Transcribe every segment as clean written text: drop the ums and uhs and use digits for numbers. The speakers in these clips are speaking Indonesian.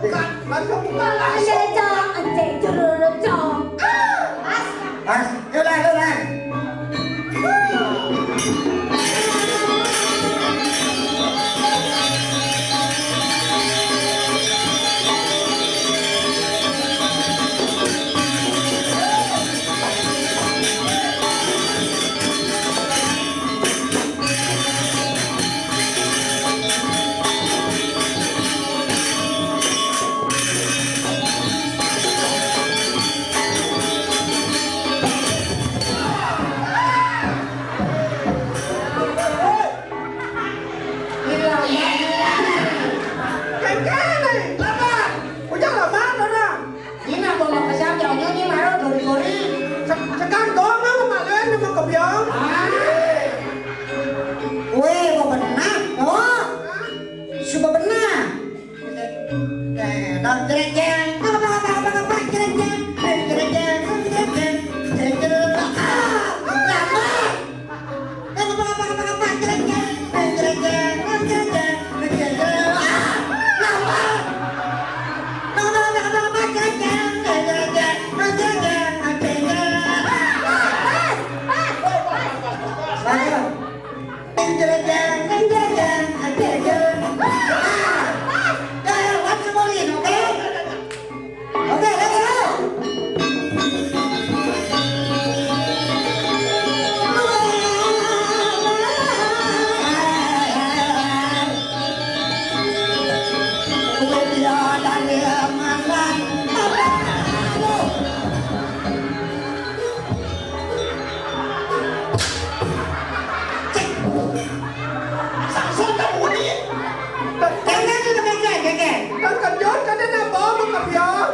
bukan, langsung bukan. Ada cong, ente curut cong. Mas, yaudah. Cái này, lama. Ujang lama đó nè. Ini apa mau kasih jauhnya ini malu gori-gori. Sekarang doang mau malen sama kebiang. Weh, mau benar, oh, sudah benar. Dan jereng, apa, jereng. Kan kejut kan dia nak bawa sama kebiang.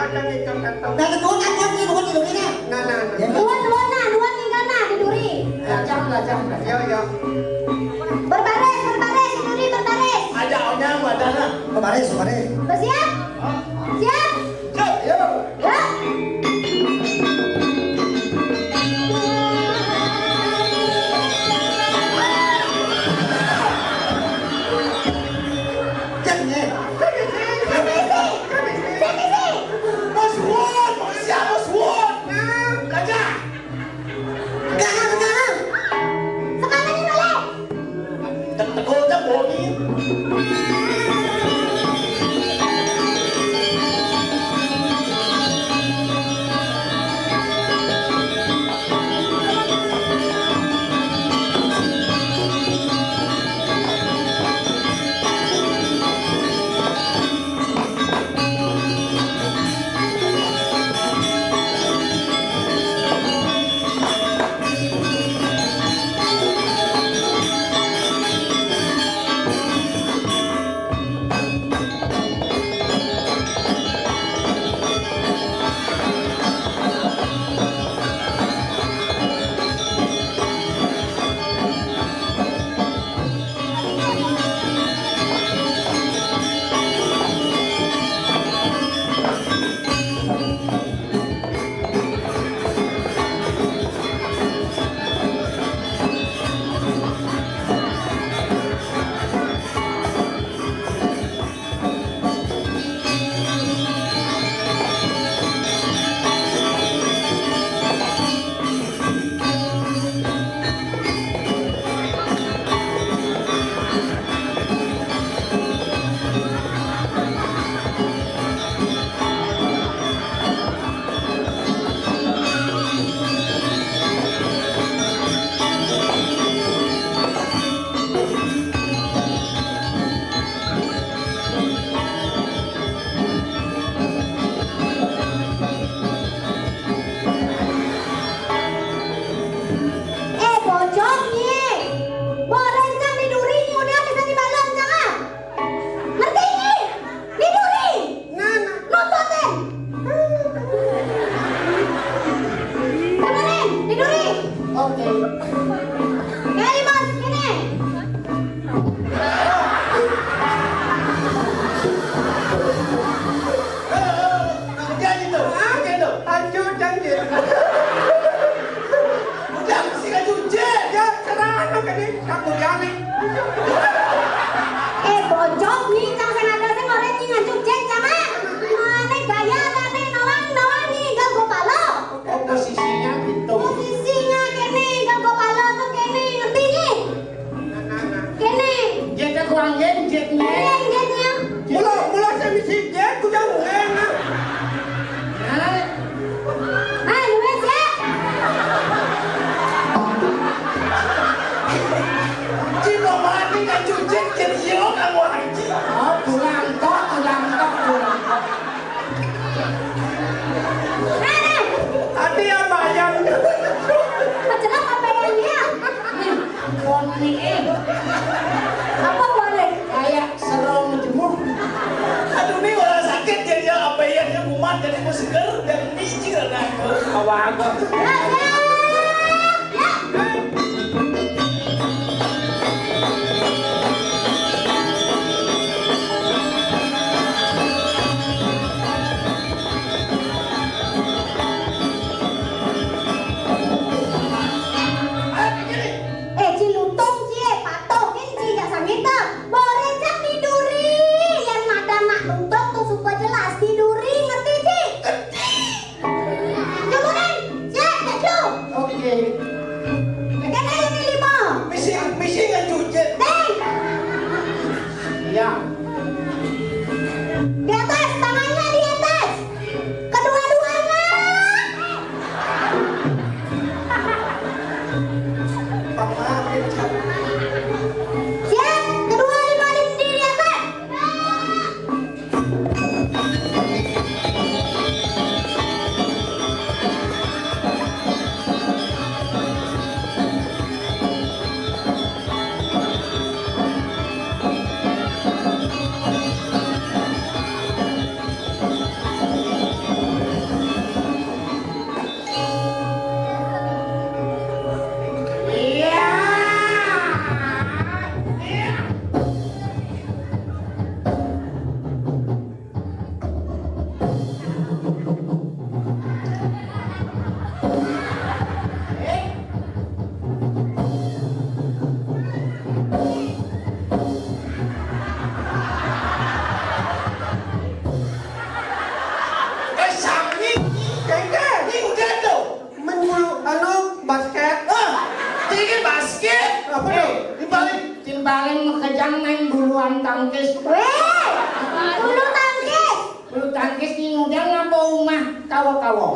Ada nih kan kata. Nah, nah. Duan nih kana diduri. Yo. Berbaris, diduri berbaris. Ada orangnya ada lah. Baris. Bersiap? Siap? Yo. Ya. Sekarang ini boleh. mau seger dan micin anak awak Ya, Ci lutung cie, patokin cie gak sangita. Boleh cak tiduri, yang nada nak bentuk tuh supaya jelas tiduri, ngerti Ci? Kemudian, cie, cak lu. oke Kan aja nih lima. misi ngecucet Neng, ya di atas, tangannya di atas. Kedua-duanya. Siap, kedua dibalik di atas. sangi kengke ini udah tuh Anu basket. ini basket Apa tuh? dibalik Timbalin kejam main buluan tangkis. Weh, bulu tangkis. Bulu tangkis ini udah ngapa rumah kawa-kawa.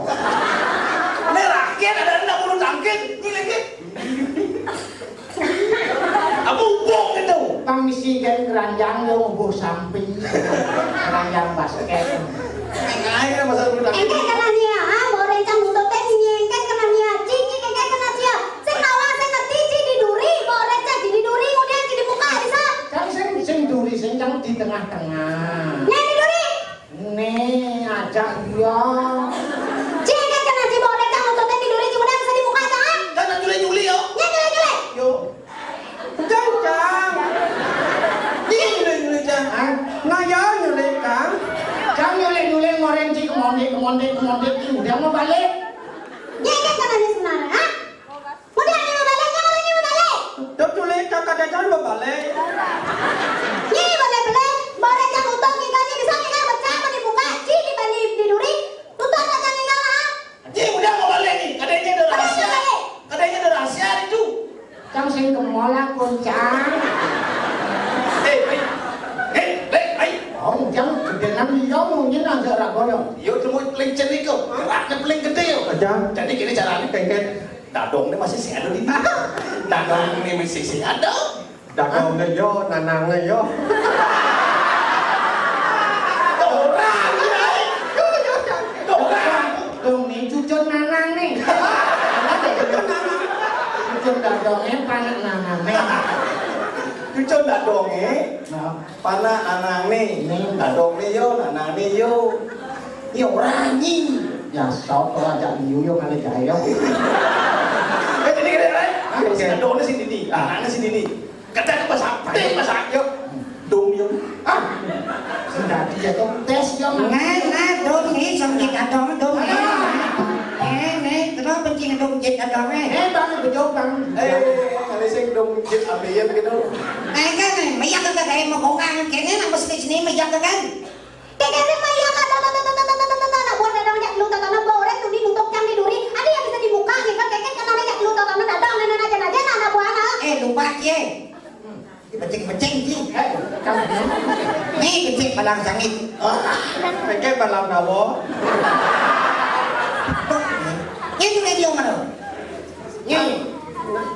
ini rakyat ada 60 tangkit ini lagi apa ubung itu Pamisi dan keranjang yang ubuh samping. Keranjang basket. ngapain masalah bulu tangkit Engke kena dia, mau rencang untuk teh nyengket kena dia, cici engke kena dia. Sing nawa sing ngerti ci diduri, mau rencang diduri kemudian di muka bisa. Kan sing duri sing jangan di tengah-tengah. Nih diduri. Nih ajak dia. Ci engke kena ci mau rencang untuk teh diduri kemudian bisa di muka jangan. kan nyuli yo Nya nyule. yo Cang. nyuli jang Ah, Ngaya nyulik Kang. jangan nyulik-nyulik ngoreng ci kemondik udah mau balik. Nya engke kena dia sebenarnya, ha? Kemudian dia mau balik, nya kalau dia mau balik. Dok nyulik kakak dacan balik. Nya balik, mau rencang untuk ngikatnya bisa ngikatnya pecah apa di muka, ci dibalik diduri. Tutup aja ngikatnya, ha? Ji udah mau balik nih katanya ada rahasia itu Jangan sing ke mall kuncang. Oh, jangan kedengan dia mungkin agak ragu. yo cuma paling cenik kok geraknya paling gede yo Aja. jadi gini caranya kengke dadong ini masih si ada di dadong ini masih si ada Dakong yo, nanang yo. dorang dorang Dong nih cucun nanang nih. Cucun dadongnya panas nanang nih. Cucon dadonge pana anang nih dadong nih yo nanang nih yo yo rangi Ya sok aja diuyung kali jaya. jadi gini right si dadongnya si Didi anaknya si Didi kata masak yo dong yo Sudah dia tuh tes yo. Dong ni sampai kadang dong ni. Nih, kenapa pencing dong jet kadang Bang bejo bang. kali sing dong jit abian gitu kan, mayak ka kay mo kung ang kene nang mesti sini mayak ka kan. Kayaknya mayak ada buat dadang nya lu tatana boleh tuh di nutup jam diduri. Ada yang bisa dibuka nih kan kayaknya karena nya lu tatana dadang nana aja nana buana. Lupa ye. Becing-becing ji. Kamu Nih becing palang sangit. kengke balam nawo Yan yung radio man. Nih,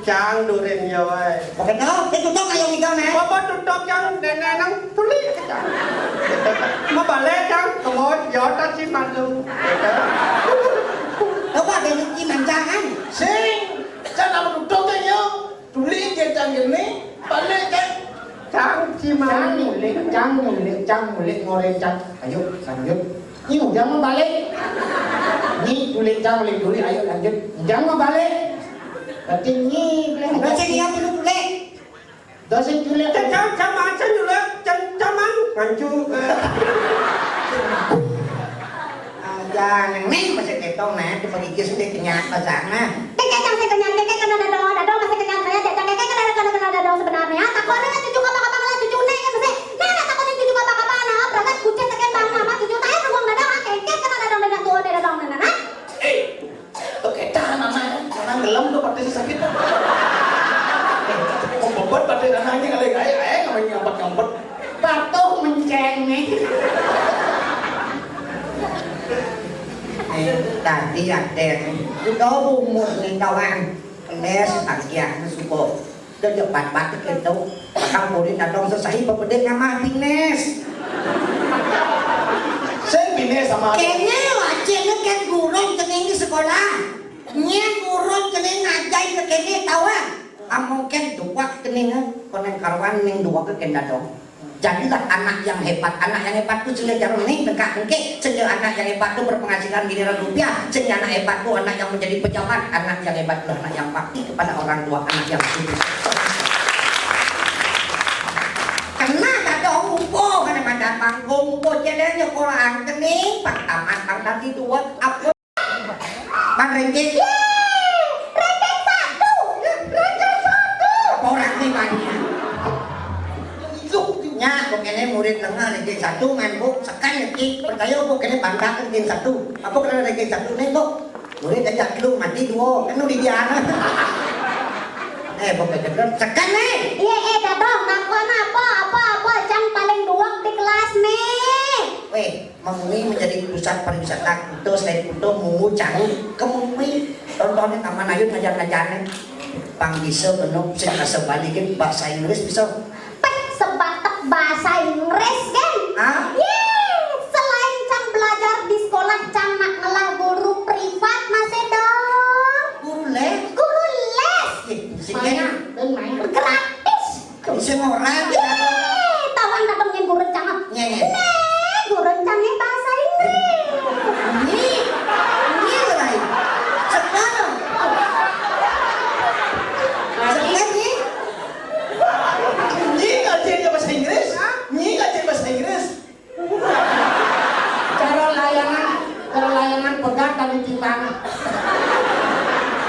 Chang durin yo ay. Bakit no? Tutok kayo ikaw na. Papa tutok yang nenang tuli ka. Mabalik chang tungod yo ta si manung. Apa din yung manjangan? Sing chang na tutok yo. Tuli ke chang ni balik kan. Chang si jangan manung. ngulik ngoreng cang. Ayo, lanjut. Nyi jangan balik. Nyi kulit jangan balik dulu, ayo lanjut. Jangan balik. Berarti Nyi boleh. Dosen yang dulu boleh. Dosen kulit. Sama dulu, caman, mancu. Jangan nih masih ketong nah, cuma gigi sudah kenyang pasangnya. Kekek yang saya kenyang, kekek kan ada dong masih kenyang saya, kekek kan ada dong sebenarnya. Takutnya cucu kapa-kapa lah cucu nih kan masih. Nah, takutnya cucu kapa-kapa nah, berangkat kucing tekan bang nama cucu tanya ruang dadang, kekek kan ada dong dengan tua ada dong nah. Tuh kita anak gelam tuh pasti sakit. Membebat pada anaknya kali ayah ngambet. Patuh mencengeng. Tadi ada itu umur nih kawan, les bagian suko, dan cepat banget itu. Kamu boleh datang selesai berbeda nama Bines. Saya Bines sama. Kayaknya wajibnya kan gurun kening di sekolah, nya gurun kening ngajai ke kening tawa. Kamu kan dua kening konen karwan ning dua ke kening dong. Jadilah anak yang hebat itu sudah jarum nih tegak engke, sehingga anak yang hebat itu berpenghasilan miliaran rupiah, sehingga anak hebat itu anak yang menjadi pejabat, anak yang hebat itu anak yang bakti kepada orang tua, anak yang sungguh. Karena ada umpo, karena pada panggung umpo jadi nyekolah kening, pak tamat bang tadi dua apa? Bang Rengkit. Ranking 1. Apa orang nih banyak? Nya, kok kene murid tengah ranking 1 main bu, sekan lagi percaya kok kene bangga ranking 1. Apa kena ranking 1 nih kok? Murid ajak lu mati dua, kan udah diana. Bukan kedem, sekan nih. Iya, dadong, ngakuan apa, yang paling doang di kelas nih. Weh, Mamui menjadi pusat pariwisata Kuto, selain Kuto, Mungu, Canggu, Kemui. Tontonin Taman Ayun ngajar-ngajarnya. Pang bisa penuh, saya kasih balikin bahasa Inggris bisa. Sebatak bahasa Inggris kan? Selain Cang belajar di sekolah, Cang nak ngelah guru privat masih dong. Guru les? Guru les. Siknya main. Gratis. bisa ngorang. Tawan datengin guru Cang. Nyanyi. Guru Cangnya bahasa Inggris. Ini lagi. Sekarang. Nyi ngajarin bahasa Inggris? Nyi ngajarin bahasa Inggris? Cara layangan pegat tadi timbang.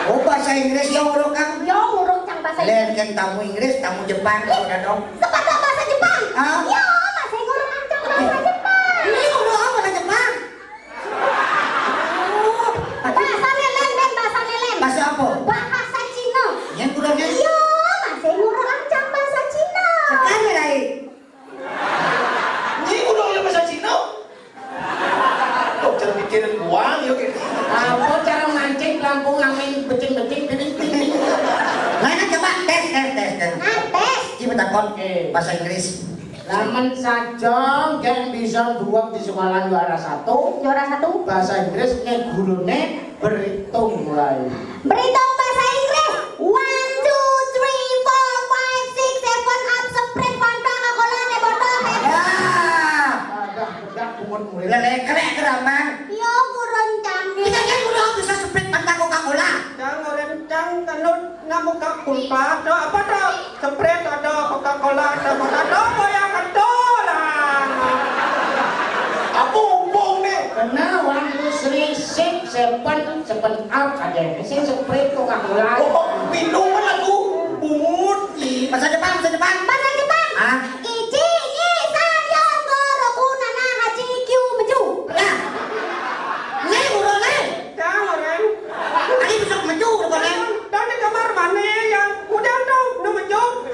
Oh bahasa Inggris yang urut kang. Yo, guru Cang bahasa Inggris. Lain kan tamu Inggris, tamu Jepang udah dong. Sepatu bahasa Jepang. Ah? Yo, masih guru Cang bahasa Jepang. Ini urut apa bahasa Jepang? Bahasa Nelen, Ben, bahasa Nelen. Bahasa apa? Bahasa Cina. Yang kurangnya. Yo, masih guru Cang bahasa Cina. Sekarang lagi. Nyi udah bahasa Cina? Cara mikirin uang yuk. Apa cara mancing Lampung ngamen becing-becing piring-piring. Mana coba tes. Tes. Coba takon bahasa Inggris. Laman sajong yang bisa dua di sekolah juara 1. Juara 1. Bahasa Inggris gurune berhitung mulai. Beritahu bahasa Inggris. 1, 2, 3, 4, 5, 6, 7 up spread panta kakola ne botol. Ada bedak kumut murid. Lele kerek keramang. Yo, guru Cang. Kita kan udah bisa seprit pantang Coca-Cola. Jangan rencang kanut namu kakulpa do apa do spread ada Coca-Cola ada yang kantoran. Apa umpong nih? Karena 1, 2, 3, 6, 7 up ada. Saya spread Coca-Cola. Oh, minuman lagu. Bungut. Bahasa Jepang. Bahasa Jepang. Ah. Ichi, ni, san, yon, goro, kuna, na, hachi, kyu, meju. Lah. Nih urut nih. Jangan ren. Ani besok maju bukan nih. Dan di kamar mana yang udah dong nu menjauh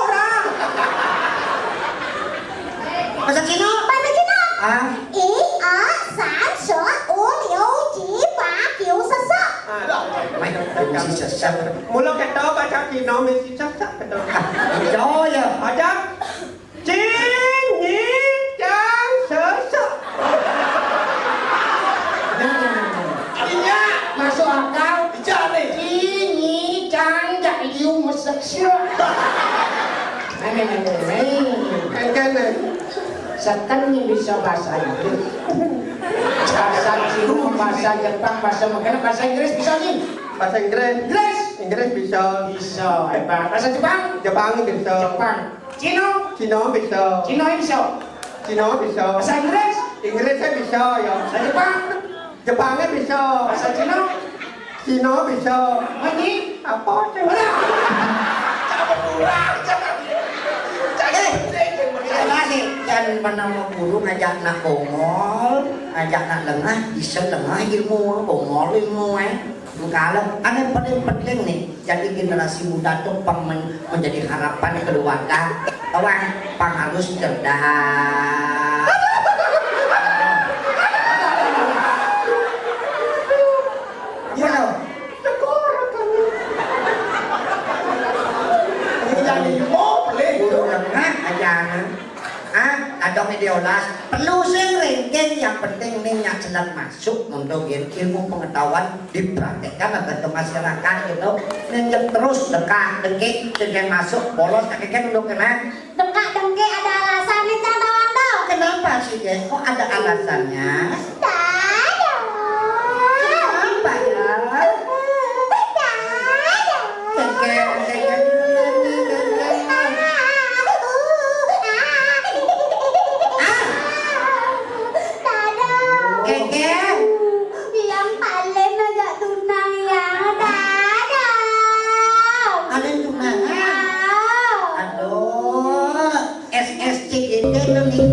orang. Bahasa Cina. Bahasa Cina. Ah. 1, 2, 3, 4, 5, 6, 7, 8, 9, 10. Mày si sesat. Mula kata baca Cina mesti cacat kata. Yo ya. Ada Cing ni jang sesak. Adinya. Masuk akal. Bicara nih. Ini canggak you masak syok. Kan Sekarang bisa bahasa Inggris. Bahasa Cina, bahasa Jepang, bahasa Mekah, bahasa Inggris bisa nih? Bahasa Inggris. Inggris Inggris bisa. bisa, hebat. Bahasa Jepang, Jepang bisa. Jepang. Cina, Cina bisa. Cina bisa. Cina bisa. Bahasa Inggris, Inggrisnya bisa ya. bahasa Jepang, Jepangnya bisa. bahasa Cina, Cina bisa. ini Apa sih? Kasih jangan pernah mau guru ngajak nak bongol, ngajak nak lengah, bisa lengah ilmu, bongol ilmu Kalau ada yang paling penting nih, jadi generasi muda tuh menjadi harapan keluarga. Kawan, pang harus cerdas. Apa tau? Jadi mau beli Guru lengah aja adong ideolas perlu sering yang penting minyak jelas masuk untuk ilmu pengetahuan dipraktekkan ke masyarakat gitu minyak terus dekik masuk bolos kakek untuk kena Dekak dengke ada alasannya kan doang dong. kenapa sih Ken? Kok ada alasannya? Kenapa ya? Yang paling agak tunang ya, dadang. Ada yang tunangan? Aduh, SSC ini nih.